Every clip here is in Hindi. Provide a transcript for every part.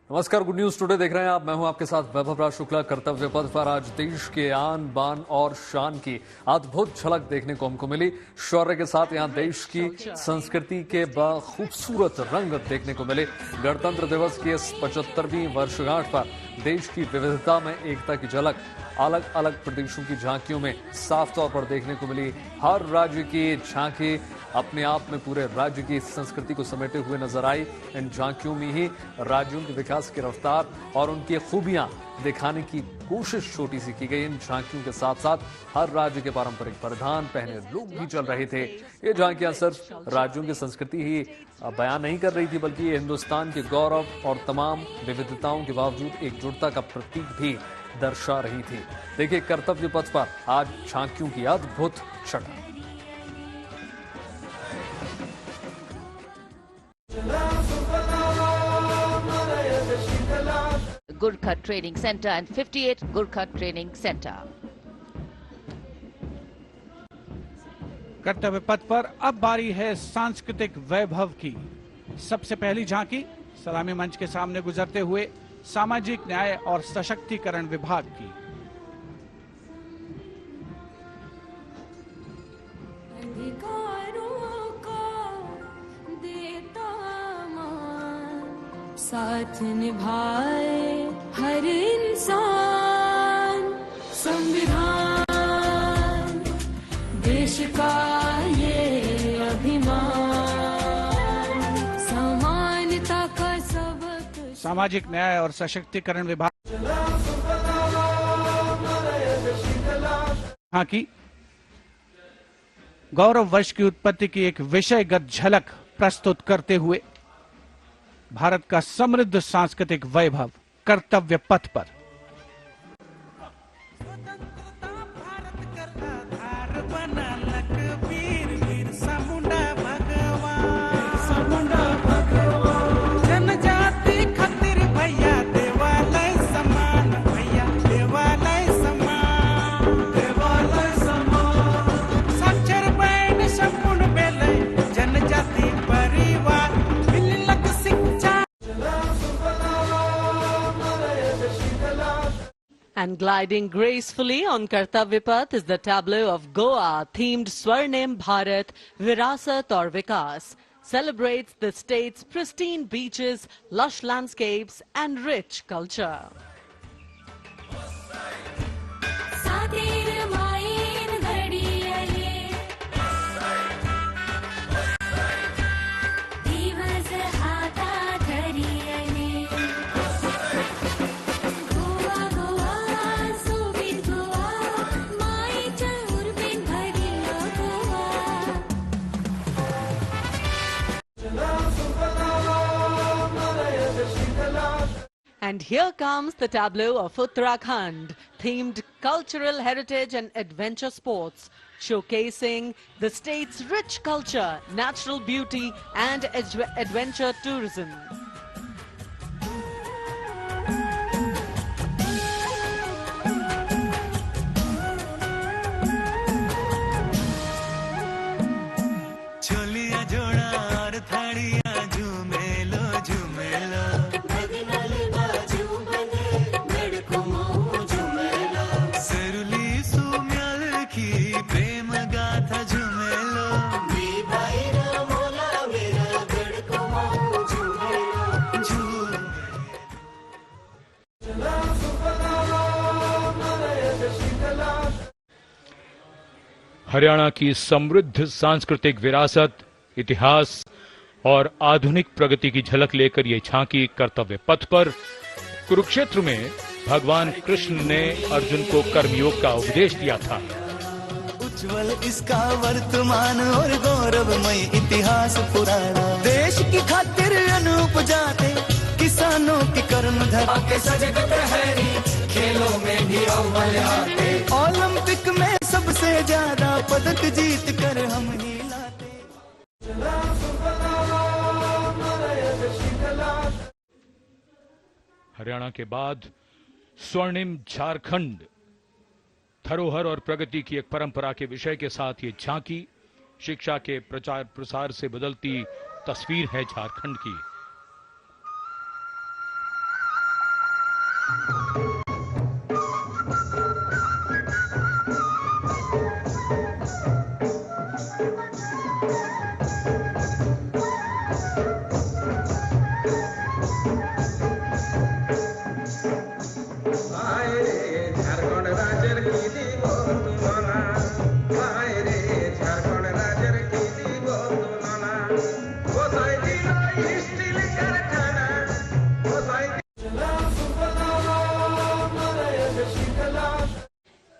नमस्कार, गुड न्यूज टुडे देख रहे हैं आप। मैं हूं आपके साथ वैभव राज शुक्ला। कर्तव्य पथ पर आज देश के आन बान और शान की अद्भुत झलक देखने को हमको मिली। शौर्य के साथ यहां देश की संस्कृति के खूबसूरत रंग देखने को मिले। गणतंत्र दिवस की इस 75वीं वर्षगांठ पर देश की विविधता में एकता की झलक अलग अलग प्रदेशों की झांकियों में साफ तौर पर देखने को मिली। हर राज्य की झांकी अपने आप में पूरे राज्य की संस्कृति को समेटे हुए नजर आई। इन झांकियों में ही राज्यों के विकास की रफ्तार और उनकी खूबियां दिखाने की कोशिश छोटी सी की गई। इन झांकियों के साथ साथ हर राज्य के पारंपरिक परिधान पहने लोग भी चल रहे थे। ये झांकियां सिर्फ राज्यों की संस्कृति ही बयान नहीं कर रही थी, बल्कि ये हिंदुस्तान के गौरव और तमाम विविधताओं के बावजूद एकजुटता का प्रतीक भी दर्शा रही थी। देखिए कर्तव्य पथ पर आज झांकियों की अद्भुत छटा। Gurkha Training Center and 58 Gurkha Training Center. कर्तव्य पथ पर अब बारी है सांस्कृतिक वैभव की। सबसे पहली झांकी सलामी मंच के सामने गुजरते हुए सामाजिक न्याय और सशक्तिकरण विभाग की। साथ निभाए हर इंसान, संविधान देश का ये अभिमान, समानता का सबक। सामाजिक न्याय और सशक्तिकरण विभाग हाँ की गौरव वर्ष की उत्पत्ति की एक विषयगत झलक प्रस्तुत करते हुए भारत का समृद्ध सांस्कृतिक वैभव कर्तव्य पथ पर। And gliding gracefully on Kartavya Path is the tableau of Goa themed Swarnim Bharat Virasat aur Vikas. Celebrates the state's pristine beaches, lush landscapes and rich culture. And here comes the tableau of Uttarakhand, themed cultural heritage and adventure sports, showcasing the state's rich culture, natural beauty and adventure tourism. Haryana की समृद्ध सांस्कृतिक विरासत, इतिहास और आधुनिक प्रगति की झलक लेकर ये झांकी कर्तव्य पथ पर। कुरुक्षेत्र में भगवान कृष्ण ने अर्जुन को कर्मयोग का उपदेश दिया था। उज्जवल इसका वर्तमान और गौरवमय इतिहास पुराना, देश की खातिर अनूप जाते किसानों की कर्म धरा के सजग प्रहरी, खेलों में भी अव्वल आते, ओलंपिक में सबसे ज्यादा पदक जीत कर हम ही लाते। हरियाणा के बाद स्वर्णिम झारखंड, धरोहर और प्रगति की एक परंपरा के विषय के साथ ये झांकी शिक्षा के प्रचार प्रसार से बदलती तस्वीर है झारखंड की।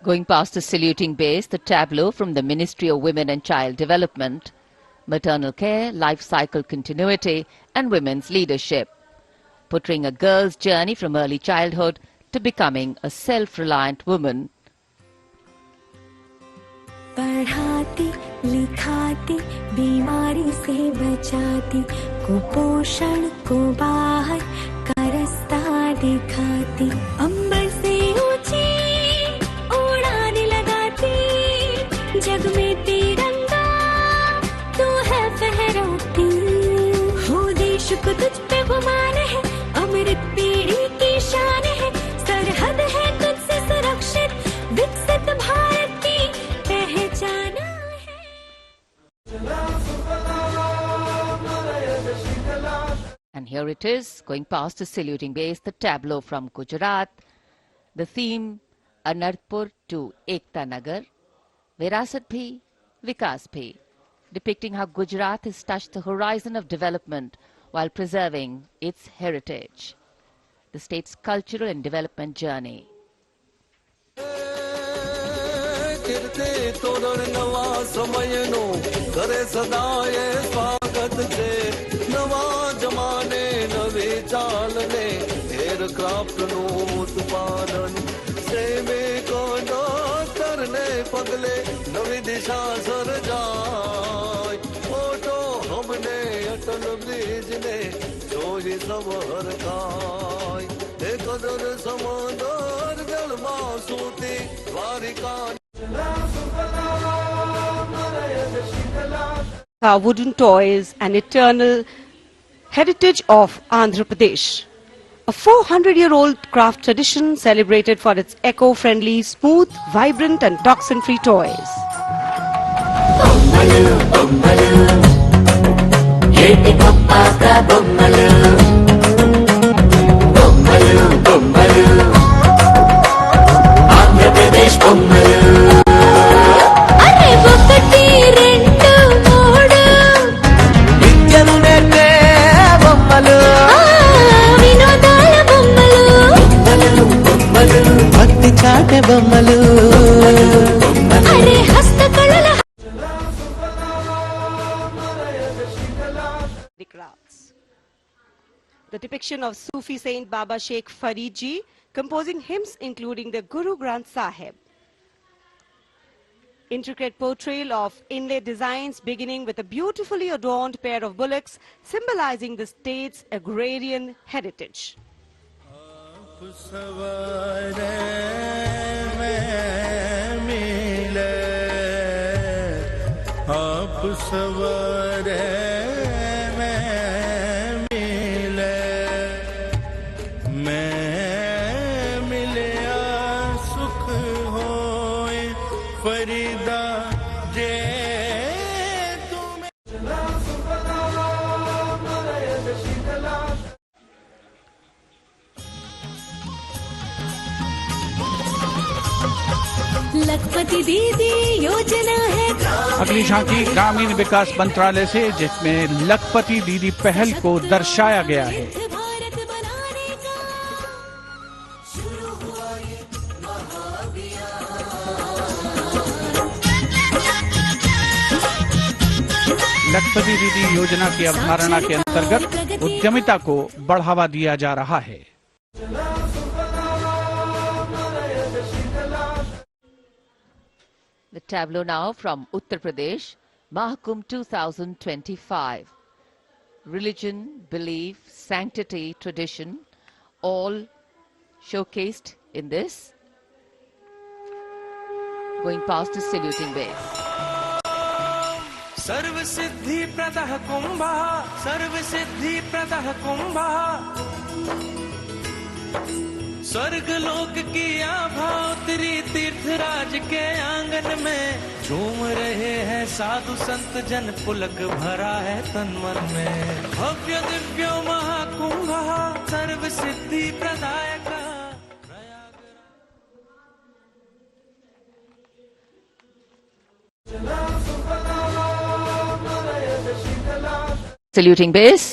Going past the saluting base, the tableau from the Ministry of Women and Child Development, maternal care, life cycle continuity and women's leadership, portraying a girl's journey from early childhood to becoming a self-reliant woman. पढ़ाती लिखाती बीमारी से बचाती कुपोषण को बाहर का रास्ता दिखाती अंबर से ऊंची उड़ान लगाती जग में तिरंगा तू है फहराती हो देश को तुझ पे गुमान है अमृत पीढ़ी की शान है सरहद है तुझसे सुरक्षित विकसित भारत की पहचान है। And here it is, going past the saluting base, the tableau from Gujarat, the theme Anarpur to Ekta Nagar, Virasat Bhi, Vikas Bhi, depicting how Gujarat has touched the horizon of development while preserving its heritage, the state's cultural and development journey. पगले नवी दिशा सर जाय फोटो हमने अटल ब्रिज ने जो ही सब हर काय एक कदर समंदर जल मासूती Dwarika Wooden toys, an eternal heritage of Andhra Pradesh. A 400-year-old craft tradition celebrated for its eco-friendly, smooth, vibrant and toxin-free toys. The depiction of Sufi Saint Baba Sheikh Farid Ji composing hymns including the Guru Granth Sahib. Intricate portrayal of inlay designs beginning with a beautifully adorned pair of bullocks symbolizing the state's agrarian heritage. लखपति दीदी योजना है। अगली झांकी ग्रामीण विकास मंत्रालय से, जिसमें लखपति दीदी पहल को दर्शाया गया है। भारत बनाने का शुरू हुआ ये महाअभियान। लखपति दीदी योजना की अवधारणा के अंतर्गत उद्यमिता को बढ़ावा दिया जा रहा है। The tableau now from Uttar Pradesh, Mahakumbh 2025. Religion, belief, sanctity, tradition, all showcased in this. Going past the saluting base. सर्व सिद्धि प्रदः कुंभः सर्व सिद्धि प्रदः कुंभः स्वर्ग लोक की आभा उतरी तीर्थराज के आंगन में, झूम रहे हैं साधु संत जन, पुलक भरा है तन मन में। भव्य दिव्यो महाकुंभ सर्व सिद्धि प्रदायक। Saluting base,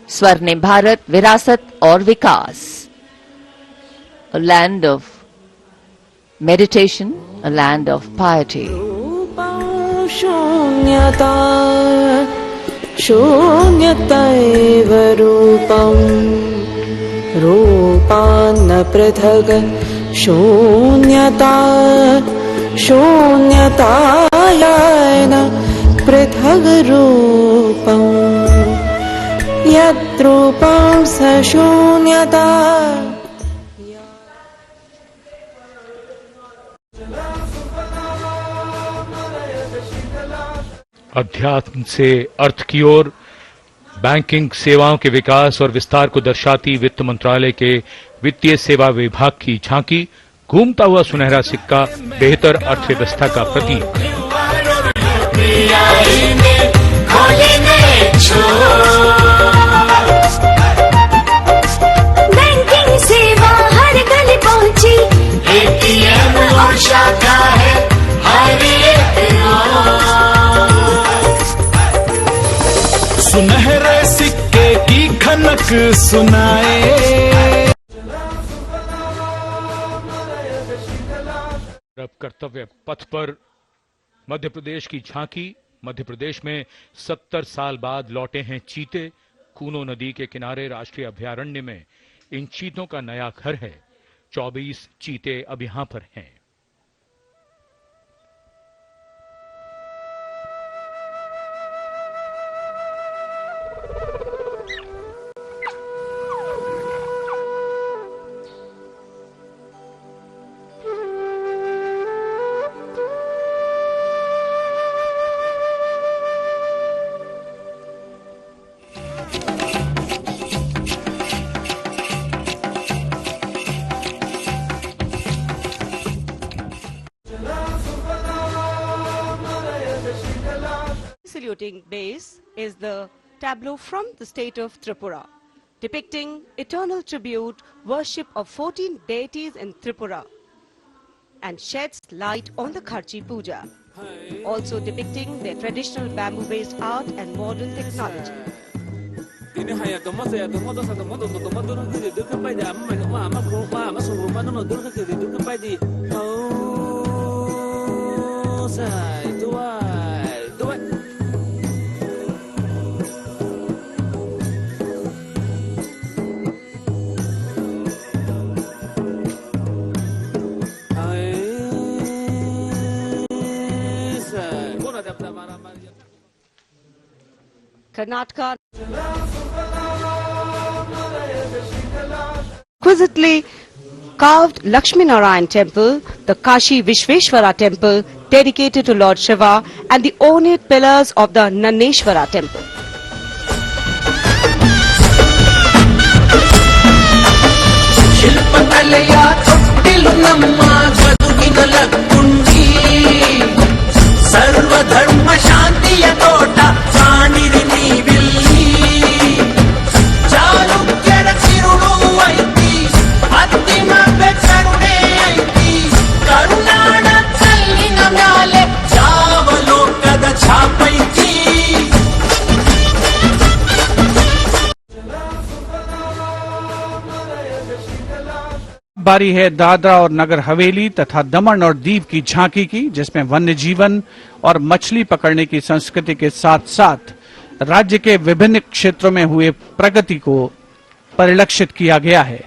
Swarnim Bharat, Virasat और विकास. A land of meditation, a land of piety. शून्यता शून्यतैव रूपम् रूपान्न पृथग् शून्यता शून्यतायन पृथग् रूपम् यद्रूपं स शून्यता। अध्यात्म से अर्थ की ओर, बैंकिंग सेवाओं के विकास और विस्तार को दर्शाती वित्त मंत्रालय के वित्तीय सेवा विभाग की झांकी, घूमता हुआ सुनहरा सिक्का, बेहतर अर्थव्यवस्था का प्रतीक। बैंकिंग सेवा हर गली पहुंची, एटीएम और शाखा है हर एक सुनहरे सिक्के की खनक सुनाए। अब कर्तव्य पथ पर मध्य प्रदेश की झांकी। मध्य प्रदेश में 70 साल बाद लौटे हैं चीते। कूनो नदी के किनारे राष्ट्रीय अभयारण्य में इन चीतों का नया घर है। 24 चीते अब यहां पर हैं। Saluting base is the tableau from the state of Tripura, depicting eternal tribute worship of 14 deities in Tripura, and sheds light on the Kharchi Puja, also depicting their traditional bamboo-based art and modern technology. Karnataka exquisitely carved Lakshmi Narayan temple, the Kashi Vishveshwara temple dedicated to Lord Shiva, and the ornate pillars of the Nanneshwara temple. सर्वधर्म शांति तोट चालुक्यर चिरुडुवैति अत्तिम बेचरुडे ऐति करुनाड चल्लिन म्याले जावलोकद छापैति। बारी है दादरा और नगर हवेली तथा दमन और दीव की झांकी की, जिसमें वन्य जीवन और मछली पकड़ने की संस्कृति के साथ साथ राज्य के विभिन्न क्षेत्रों में हुए प्रगति को परिलक्षित किया गया है।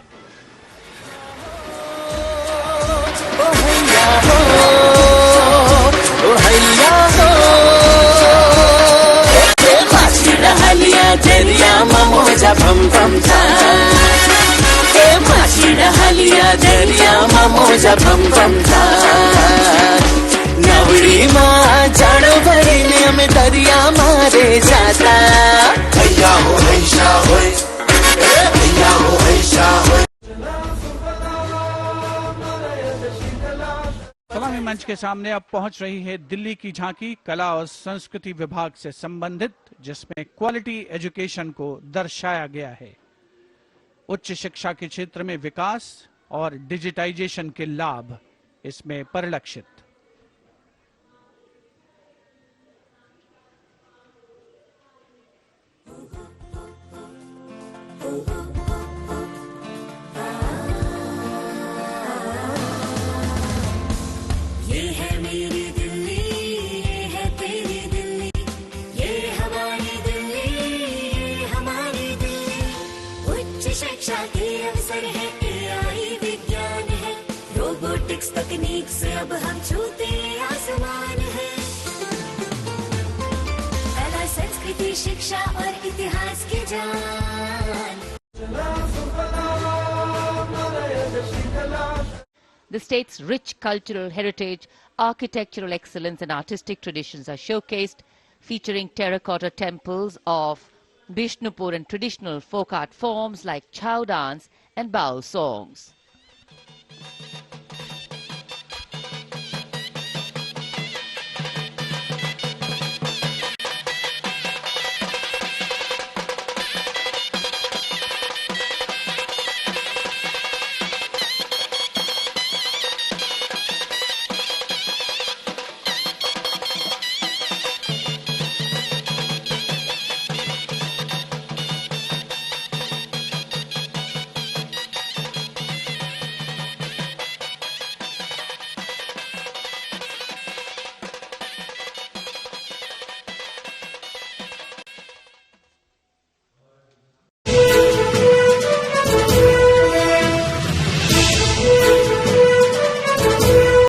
नवड़ी माँ जाड़ो भरी में दरिया मारे जाता। भैया हो ऐसा हो, भैया हो ऐसा हो। मंच के सामने अब पहुंच रही है दिल्ली की झांकी कला और संस्कृति विभाग से संबंधित, जिसमें क्वालिटी एजुकेशन को दर्शाया गया है। उच्च शिक्षा के क्षेत्र में विकास और डिजिटाइजेशन के लाभ इसमें परिलक्षित। ये है मेरी दिल्ली, ये है तेरी दिल्ली, ये हमारी दिल्ली, ये हमारी दिल्ली। उच्च शिक्षा के अवसर है, AI विज्ञान है, रोबोटिक्स तकनीक से अब हम छूते आसमान है। कला संस्कृति शिक्षा और इतिहास की जान। The state's rich cultural heritage, architectural excellence and artistic traditions are showcased, featuring terracotta temples of Bishnupur and traditional folk art forms like Chow dance and Baul songs.